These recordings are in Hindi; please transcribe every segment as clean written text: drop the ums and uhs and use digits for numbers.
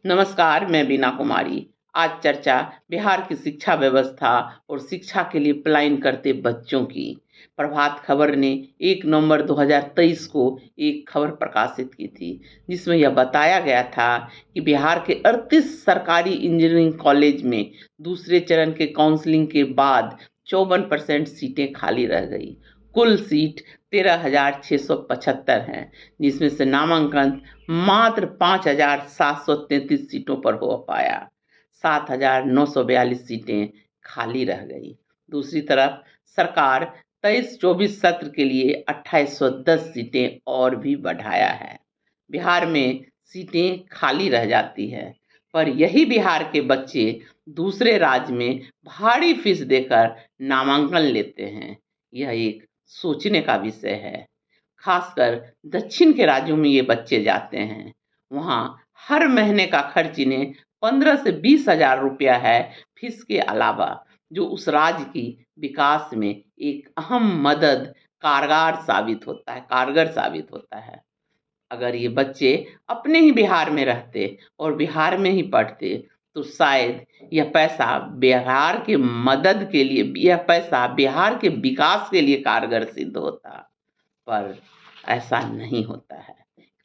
नमस्कार, मैं बीना कुमारी। आज चर्चा बिहार की शिक्षा व्यवस्था और शिक्षा के लिए पलायन करते बच्चों की। प्रभात खबर ने 1 नवंबर 2023 को एक खबर प्रकाशित की थी, जिसमें यह बताया गया था कि बिहार के 38 सरकारी इंजीनियरिंग कॉलेज में दूसरे चरण के काउंसलिंग के बाद 54% सीटें खाली रह गई। कुल सीट 13,675 हैं, जिसमें से नामांकन मात्र 5,733 सीटों पर हो पाया। 7,942 सीटें खाली रह गई। दूसरी तरफ सरकार 23-24 सत्र के लिए 2,810 सीटें और भी बढ़ाया है। बिहार में सीटें खाली रह जाती है, पर यही बिहार के बच्चे दूसरे राज्य में भारी फीस देकर नामांकन लेते हैं। यह एक सोचने का विषय है। खासकर दक्षिण के राज्यों में ये बच्चे जाते हैं। वहाँ हर महीने का खर्च इन्हें 15 से 20 हजार रुपया है, फीस के अलावा, जो उस राज्य की विकास में एक अहम मदद कारगर साबित होता है। अगर ये बच्चे अपने ही बिहार में रहते और बिहार में ही पढ़ते, तो शायद यह पैसा बिहार के विकास के लिए कारगर सिद्ध होता। पर ऐसा नहीं होता है।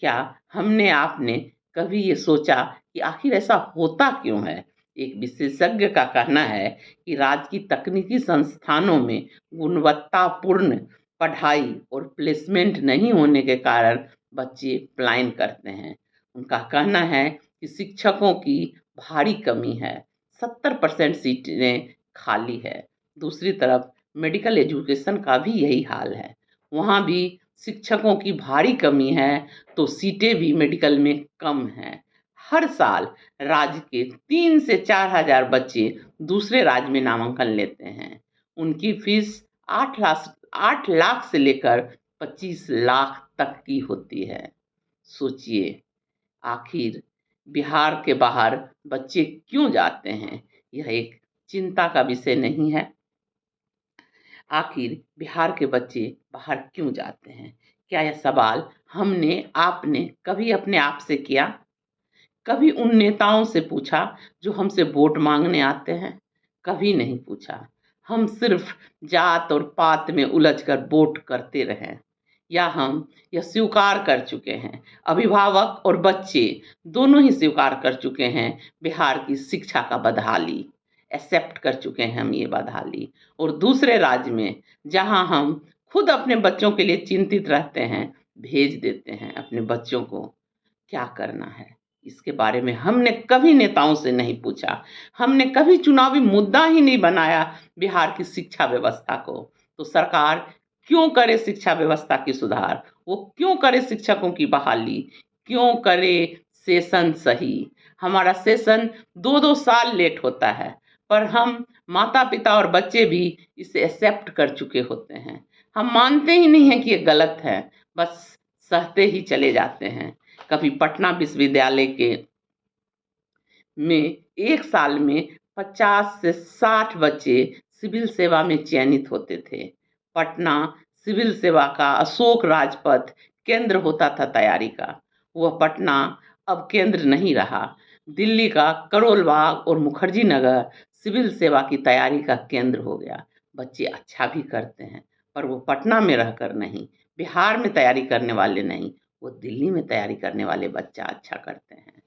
क्या हमने आपने कभी ये सोचा कि आखिर ऐसा होता क्यों है? एक विशेषज्ञ का कहना है कि राज्य की तकनीकी संस्थानों में गुणवत्तापूर्ण पढ़ाई और प्लेसमेंट नहीं होने के कारण बच्चे पलायन करते हैं। उनका कहना है कि शिक्षकों की भारी कमी है, 70% सीटें खाली है। दूसरी तरफ मेडिकल एजुकेशन का भी यही हाल है। वहाँ भी शिक्षकों की भारी कमी है, तो सीटें भी मेडिकल में कम हैं। हर साल राज्य के 3 से 4 हजार बच्चे दूसरे राज्य में नामांकन लेते हैं। उनकी फीस 8 लाख से लेकर 25 लाख तक की होती है। सोचिए, आखिर बिहार के बाहर बच्चे क्यों जाते हैं? यह एक चिंता का विषय नहीं है? आखिर बिहार के बच्चे बाहर क्यों जाते हैं? क्या यह सवाल हमने आपने कभी अपने आप से किया? कभी उन नेताओं से पूछा जो हमसे वोट मांगने आते हैं? कभी नहीं पूछा। हम सिर्फ जात और पात में उलझकर वोट करते रहे, या हम यह स्वीकार कर चुके हैं, अभिभावक और बच्चे दोनों ही स्वीकार कर चुके हैं, बिहार की शिक्षा का बदहाली एक्सेप्ट कर चुके हैं हम ये बदहाली। और दूसरे राज्य में, जहां हम खुद अपने बच्चों के लिए चिंतित रहते हैं, भेज देते हैं अपने बच्चों को। क्या करना है, इसके बारे में हमने कभी नेताओं से नहीं पूछा। हमने कभी चुनावी मुद्दा ही नहीं बनाया बिहार की शिक्षा व्यवस्था को। तो सरकार क्यों करे शिक्षा व्यवस्था की सुधार? वो क्यों करे शिक्षकों की बहाली? क्यों करे सेशन सही? हमारा सेशन 2-2 साल लेट होता है, पर हम माता पिता और बच्चे भी इसे एक्सेप्ट कर चुके होते हैं। हम मानते ही नहीं हैं कि ये गलत है, बस सहते ही चले जाते हैं। कभी पटना विश्वविद्यालय के में एक साल में 50 से 60 बच्चे सिविल सेवा में चयनित होते थे। पटना सिविल सेवा का अशोक राजपथ केंद्र होता था तैयारी का। वह पटना अब केंद्र नहीं रहा। दिल्ली का करोल बाग और मुखर्जी नगर सिविल सेवा की तैयारी का केंद्र हो गया। बच्चे अच्छा भी करते हैं, पर वो पटना में रहकर नहीं, बिहार में तैयारी करने वाले नहीं, वो दिल्ली में तैयारी करने वाले बच्चा अच्छा करते हैं।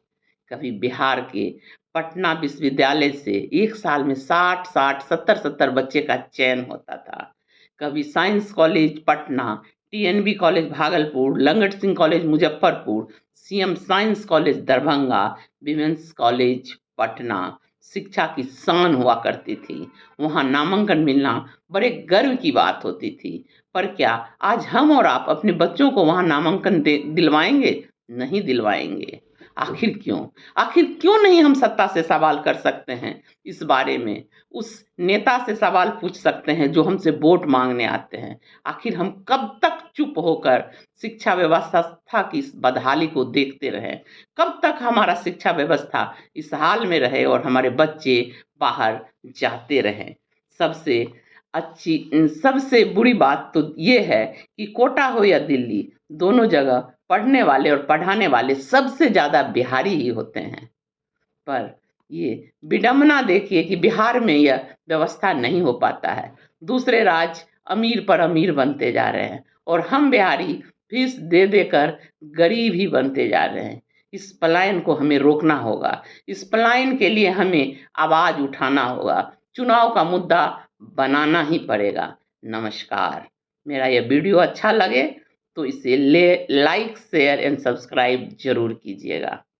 कभी बिहार के पटना विश्वविद्यालय से एक साल में 60-60, 70-70 बच्चे का चयन होता था। कभी science college Patna, TNB college Bhagalpur, Langat Singh college Muzaffarpur, CM science college Darbhanga, women's college Patna शिक्षा की शान हुआ करती थी। वहाँ नामांकन मिलना बड़े गर्व की बात होती थी। पर क्या आज हम और आप अपने बच्चों को वहाँ नामांकन दिलवाएंगे? नहीं दिलवाएंगे। आखिर क्यों? आखिर क्यों नहीं हम सत्ता से सवाल कर सकते हैं इस बारे में? उस नेता से सवाल पूछ सकते हैं जो हमसे वोट मांगने आते हैं। आखिर हम कब तक चुप होकर शिक्षा व्यवस्था की इस बदहाली को देखते रहें? कब तक हमारा शिक्षा व्यवस्था इस हाल में रहे और हमारे बच्चे बाहर जाते रहें? सबसे सबसे बुरी बात तो ये है कि कोटा हो या दिल्ली, दोनों जगह पढ़ने वाले और पढ़ाने वाले सबसे ज़्यादा बिहारी ही होते हैं। पर ये विडंबना देखिए कि बिहार में यह व्यवस्था नहीं हो पाता है। दूसरे राज्य अमीर पर अमीर बनते जा रहे हैं और हम बिहारी फीस दे देकर गरीब ही बनते जा रहे हैं। इस पलायन को हमें रोकना होगा। इस पलायन के लिए हमें आवाज उठाना होगा। चुनाव का मुद्दा बनाना ही पड़ेगा। नमस्कार। मेरा यह वीडियो अच्छा लगे तो इसे लाइक शेयर एंड सब्सक्राइब जरूर कीजिएगा।